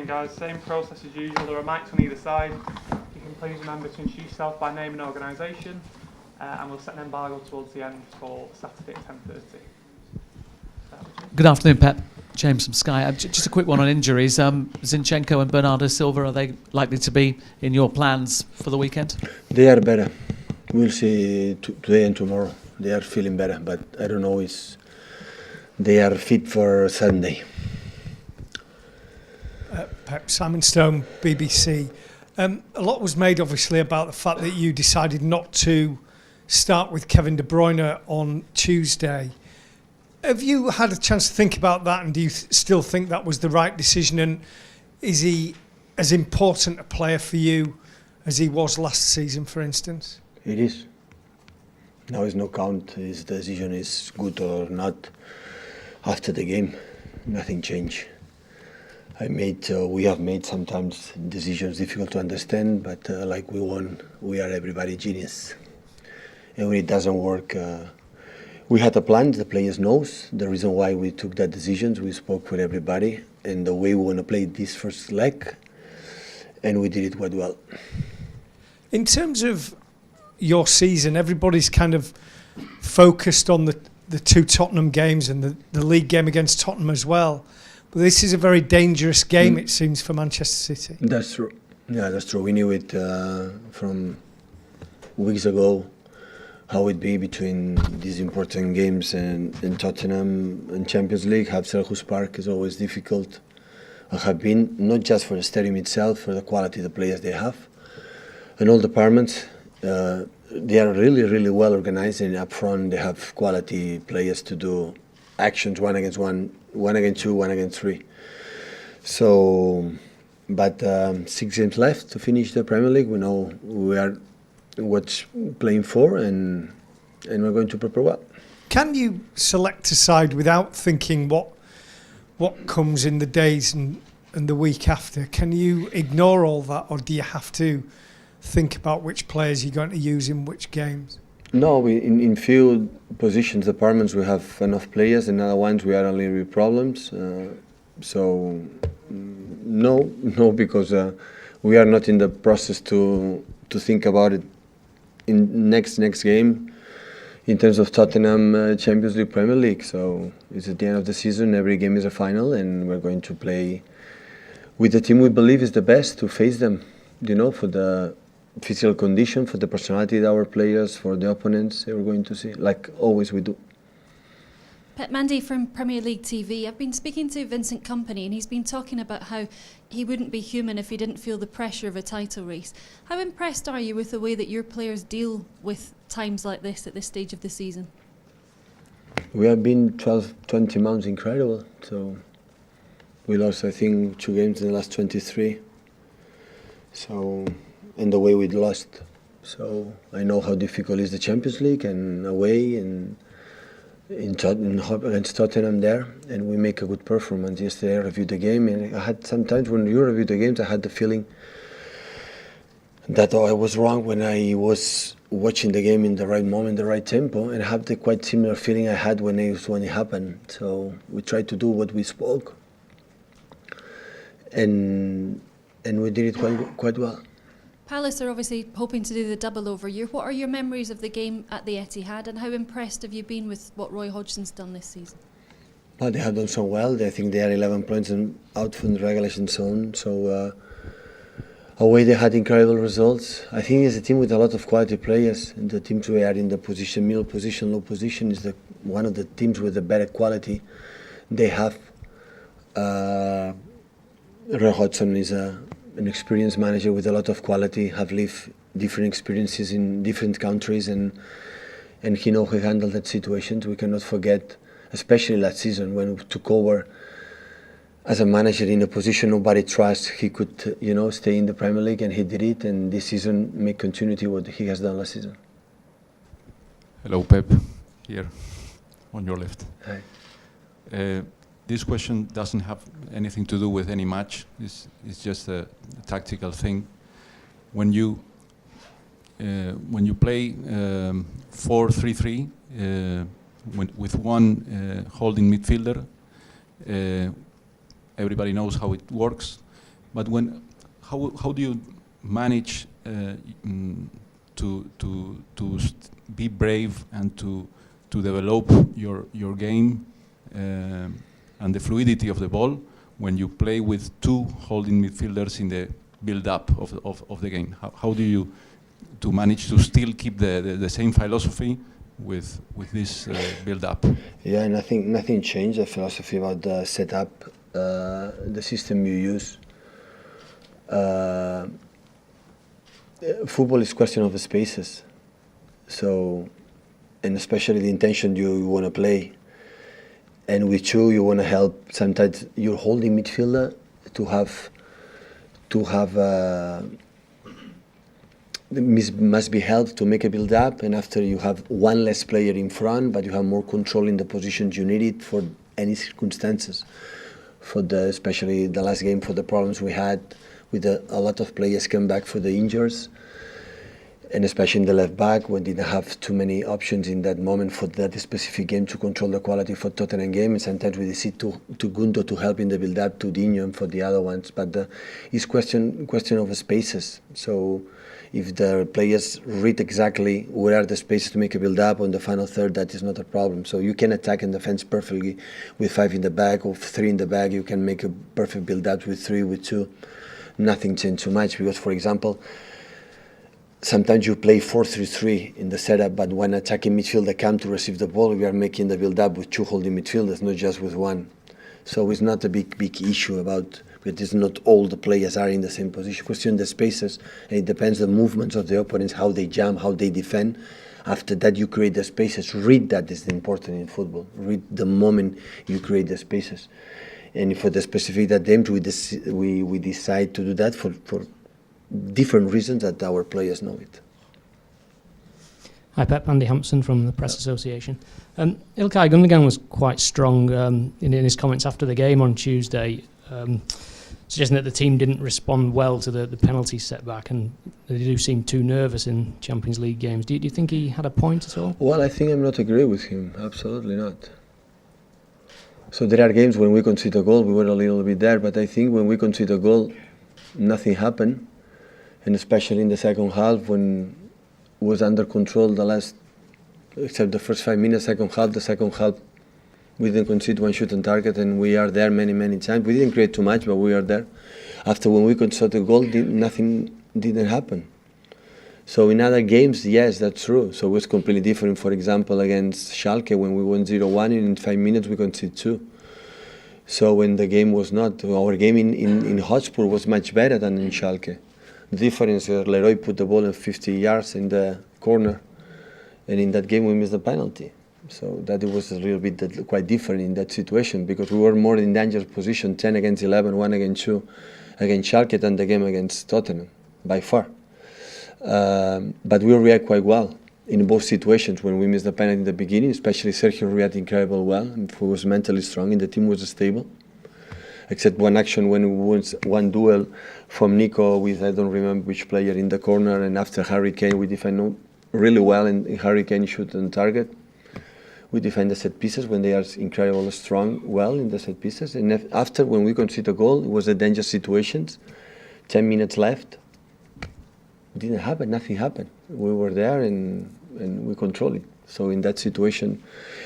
afternoon, guys. Same process as usual. There are mics on either side. You can please remember to introduce yourself by name and organisation, and we'll set an embargo towards the end for Saturday at 10:30. Good afternoon, Pep. James from Sky. Just a quick one on injuries. Zinchenko and Bernardo Silva, are they likely to be in your plans for the weekend? They are better. We'll see today and tomorrow. They are feeling better, but I don't know if they are fit for Sunday. Pep, Simon Stone, BBC. A lot was made, obviously, about the fact that you decided not to start with Kevin De Bruyne on Tuesday. Have you had a chance to think about that, and do you still think that was the right decision? And is he as important a player for you as he was last season, for instance? It is. Now it's no count. His decision is good or not. After the game, nothing changed. We have made sometimes decisions difficult to understand, but like we won, we are everybody genius. And when it doesn't work, we had a plan. The players knows the reason why we took that decision. We spoke with everybody and the way we want to play this first leg, and we did it quite well. In terms of your season, everybody's kind of focused on the two Tottenham games and the league game against Tottenham as well. But this is a very dangerous game, it seems, for Manchester City. That's true. Yeah, that's true. We knew it from weeks ago, how it be between these important games and Tottenham and Champions League. Have Selhurst Park is always difficult. Have been, not just for the stadium itself, for the quality of the players they have. And all departments, they are really, really well organized, and up front they have quality players to do actions 1 against 1, 1 against 2, 1 against 3. So, but 6 games left to finish the Premier League. We know we are what's playing for, and we're going to prepare well. Can you select a side without thinking what comes in the days and the week after? Can you ignore all that, or do you have to think about which players you're going to use in which games? No, in few positions, departments, we have enough players, and other ones we are only with problems. So no, because we are not in the process to think about it in next game in terms of Tottenham Champions League, Premier League. So it's at the end of the season. Every game is a final, and we're going to play with the team we believe is the best to face them. For the physical condition, for the personality of our players, for the opponents we're going to see, like always we do. Pep, Mandy from Premier League TV. I've been speaking to Vincent Kompany, and he's been talking about how he wouldn't be human if he didn't feel the pressure of a title race. How impressed are you with the way that your players deal with times like this at this stage of the season? We have been 20 months incredible. So we lost, I think, 2 games in the last 23. So, and the way we lost. So I know how difficult is the Champions League and away and against Tottenham there, and we make a good performance. Yesterday I reviewed the game, and I had sometimes when you review the games, I had the feeling that I was wrong when I was watching the game in the right moment, the right tempo, and I have the quite similar feeling I had when it happened. So we tried to do what we spoke, and we did it quite well. Palace are obviously hoping to do the double over year. What are your memories of the game at the Etihad, and how impressed have you been with what Roy Hodgson's done this season? Well, they have done so well. I think they are 11 points out from the relegation zone. So away they had incredible results. I think it's a team with a lot of quality players. And the teams we are in the position, middle position, low position, is one of the teams with the better quality. They have Roy Hodgson is an experienced manager with a lot of quality, have lived different experiences in different countries, and he knows how to handle that situations. We cannot forget, especially last season when we took over as a manager in a position nobody trusts, he could stay in the Premier League, and he did it, and this season make continuity what he has done last season. Hello, Pep, here on your left. Hi. This question doesn't have anything to do with any match. It's just a tactical thing. When you play 4-3-3 with one holding midfielder, everybody knows how it works. But how do you manage to be brave and to develop your game and the fluidity of the ball when you play with two holding midfielders in the build-up of the game? How do you to manage to still keep the same philosophy with this build-up? Yeah, nothing changed. The philosophy about the setup, the system you use. Football is question of the spaces, so, and especially the intention you want to play. And with two, you want to help. Sometimes you're holding midfielder to have must be helped to make a build up, and after you have one less player in front, but you have more control in the positions you need it for any circumstances. Especially the last game, for the problems we had with a lot of players come back for the injuries, and especially in the left back, when didn't have too many options in that moment for that specific game to control the quality for Tottenham game. And sometimes we decide to Gundo to help in the build up, to Dino and for the other ones. But it's question of spaces. So if the players read exactly where are the spaces to make a build up on the final third, that is not a problem. So you can attack and defense perfectly with 5 in the back or 3 in the back. You can make a perfect build up with 3, with 2. Nothing changed too much, because, for example, sometimes you play 4-3-3 in the setup, but when attacking midfielder come to receive the ball, we are making the build up with 2 holding midfielders, not just with 1. So it's not a big issue about, but it's not all the players are in the same position. Question the spaces, and it depends the movements of the opponents, how they jump, how they defend. After that, you create the spaces. Read that is important in football. Read the moment you create the spaces. And for the specific attempt, we decide to do that for different reasons that our players know it. Hi Pep, Andy Hampson from the Press Association. Ilkay Gundogan was quite strong in his comments after the game on Tuesday, suggesting that the team didn't respond well to the penalty setback, and they do seem too nervous in Champions League games. Do you think he had a point at all? Well, I think I'm not agree with him. Absolutely not. So there are games when we concede a goal, we were a little bit there, but I think when we concede a goal, nothing happened. And especially in the second half, when it was under control except the first 5 minutes, the second half, we didn't concede one shot on target, and we are there many times. We didn't create too much, but we are there. After when we conceded a goal, nothing didn't happen. So in other games, yes, that's true. So it was completely different. For example, against Schalke, when we won 0-1, and in 5 minutes we conceded 2. So when the game was not, our game in Hotspur was much better than in Schalke. The difference is Leroy put the ball in 50 yards in the corner, and in that game we missed the penalty. So that it was a little bit quite different in that situation, because we were more in dangerous position, 10 against 11, 1 against 2, against Schalke than the game against Tottenham, by far. But we react quite well in both situations. When we missed the penalty in the beginning, especially Sergio reacted incredibly well, and he was mentally strong, and the team was stable. Except one action when we won one duel from Nico with, I don't remember which player, in the corner, and after Harry Kane we defend really well, and Harry Kane shoot on target. We defend the set pieces when they are incredibly strong, well in the set pieces. And after, when we conceded a goal, it was a dangerous situations. 10 minutes left. It didn't happen, nothing happened. We were there and we controlled it. So in that situation,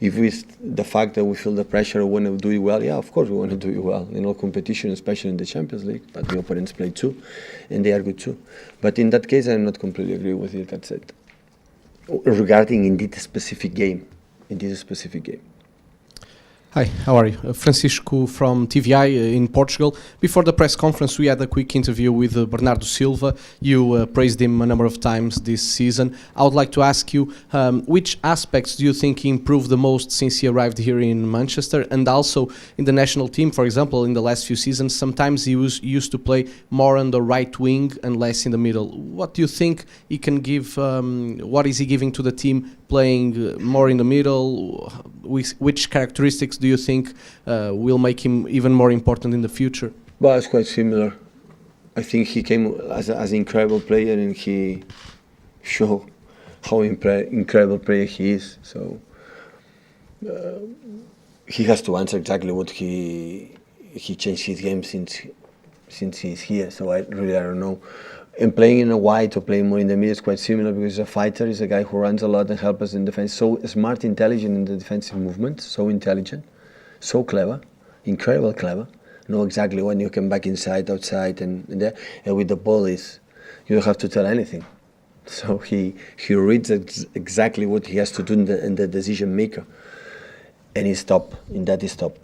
if the fact that we feel the pressure, want to do it well, yeah, of course we want to do it well in all competition, especially in the Champions League. But the opponents play too, and they are good too. But in that case, I'm not completely agree with it. That's it. Regarding indeed a specific game. Hi, how are you? Francisco from TVI in Portugal. Before the press conference, we had a quick interview with Bernardo Silva. You praised him a number of times this season. I would like to ask you, which aspects do you think he improved the most since he arrived here in Manchester? And also in the national team, for example, in the last few seasons, sometimes he used to play more on the right wing and less in the middle. What do you think he can give? What is he giving to the team playing more in the middle? Which characteristics do you think will make him even more important in the future? Well, it's quite similar. I think he came as an incredible player, and he showed how incredible player he is. So he has to answer exactly what he changed his game since since he's here. So I don't know. And playing in a wide or playing more in the middle is quite similar because he's a fighter. He's a guy who runs a lot and helps us in defense. So smart, intelligent in the defensive movement. So intelligent, so clever, incredible clever. Know exactly when you come back inside, outside, and there. And with the ball is, you don't have to tell anything. So he reads exactly what he has to do in the decision maker. And he's top. In that he's top.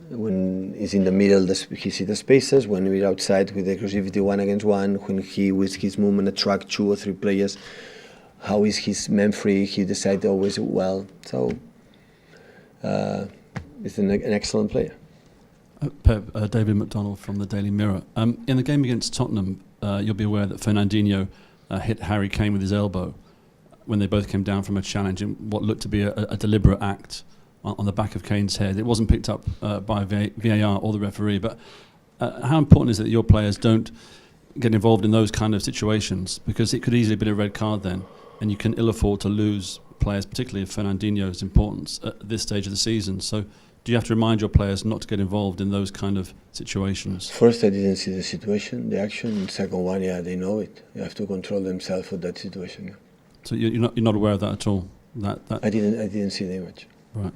When he's in the middle, he sees the spaces. When we're outside with the aggressivity 1-against-1, when he with his movement attract 2 or 3 players, how is his man free? He decides always well. So he's an excellent player. Pep, David McDonald from the Daily Mirror. In the game against Tottenham, you'll be aware that Fernandinho hit Harry Kane with his elbow when they both came down from a challenge in what looked to be a deliberate act on the back of Kane's head. It wasn't picked up by VAR or the referee, but how important is it that your players don't get involved in those kind of situations? Because it could easily have been a red card then, and you can ill afford to lose players, particularly of Fernandinho's importance at this stage of the season. So do you have to remind your players not to get involved in those kind of situations? First, I didn't see the situation, the action. And second one, yeah, they know it. You have to control themselves for that situation. Yeah. So you're not aware of that at all? That I didn't see the image. Right.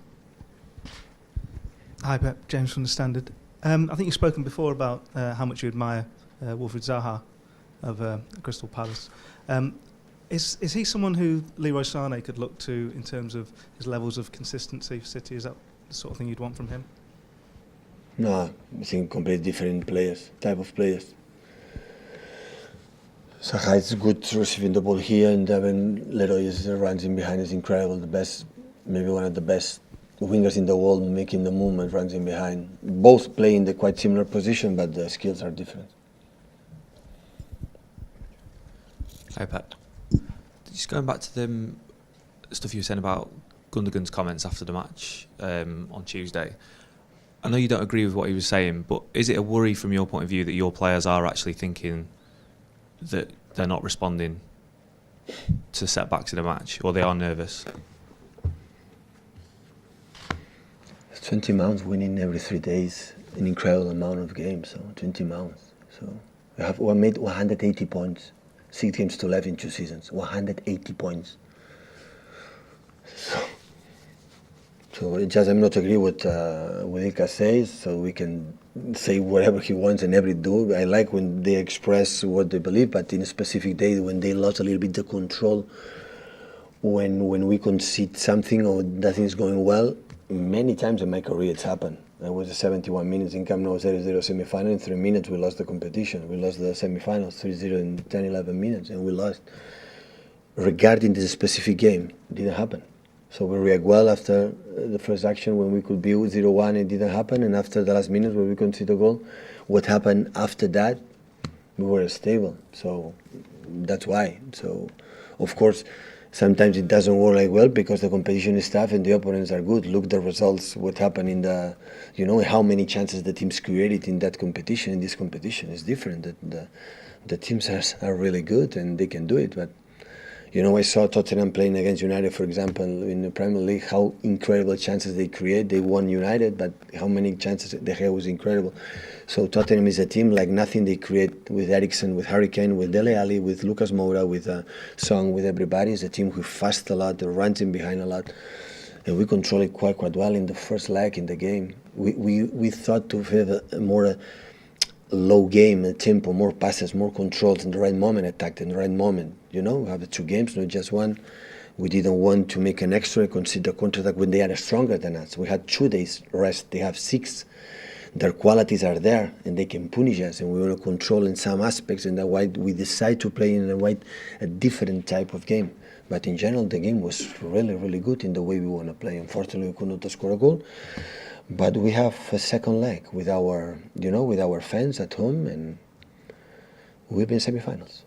Hi Pep, James from The Standard. I think you've spoken before about how much you admire Wilfried Zaha of Crystal Palace. Is he someone who Leroy Sané could look to in terms of his levels of consistency for City? Is that the sort of thing you'd want from him? No, I think completely different type of players. Zaha is good receiving the ball here, and then Leroy runs in behind is incredible. Maybe one of the best wingers in the world, making the movement, runs in behind. Both play in the quite similar position, but the skills are different. Hi Pep. Just going back to the stuff you were saying about Gundogan's comments after the match on Tuesday. I know you don't agree with what he was saying, but is it a worry from your point of view that your players are actually thinking that they're not responding to setbacks in a match, or they are nervous? 20 months winning every 3 days, an incredible amount of games. So 20 months. So we made 180 points, 6 games to 11 in 2 seasons. 180 points. So it just I'm not agree with Ilka says. So we can say whatever he wants and every do. I like when they express what they believe, but in a specific day when they lost a little bit the control, when we concede something or nothing's going well. Many times in my career it's happened. I was 71 minutes in Camp Nou 0-0 semi-final. In 3 minutes we lost the competition. We lost the semi-finals 3-0 in 10-11 minutes, and we lost. Regarding this specific game, it didn't happen. So we react well after the first action when we could be 0-1, it didn't happen, and after the last minute when we conceded a goal, what happened after that, we were stable. So that's why. So of course, sometimes it doesn't work like well because the competition is tough and the opponents are good. Look the results, what happened in the, how many chances the teams created in that competition. In this competition is different. The teams are really good and they can do it. But, I saw Tottenham playing against United, for example, in the Premier League, how incredible chances they create. They won United, but how many chances they had was incredible. So Tottenham is a team like nothing they create with Eriksen, with Harry Kane, with Dele Alli, with Lucas Moura, with Song, with everybody. It's a team who fast a lot, runs in behind a lot. And we control it quite well in the first leg in the game. We thought to have a more low game, a tempo, more passes, more controls in the right moment, attacked in the right moment. We have the 2 games, not just one. We didn't want to make an extra, consider counter-attack when they are stronger than us. We had 2 days rest, they have 6. Their qualities are there and they can punish us, and we want to control in some aspects, and that's why we decide to play in a different type of game. But in general, the game was really, really good in the way we want to play. Unfortunately, we could not score a goal. But we have a second leg with our fans at home, and we've been semi-finals.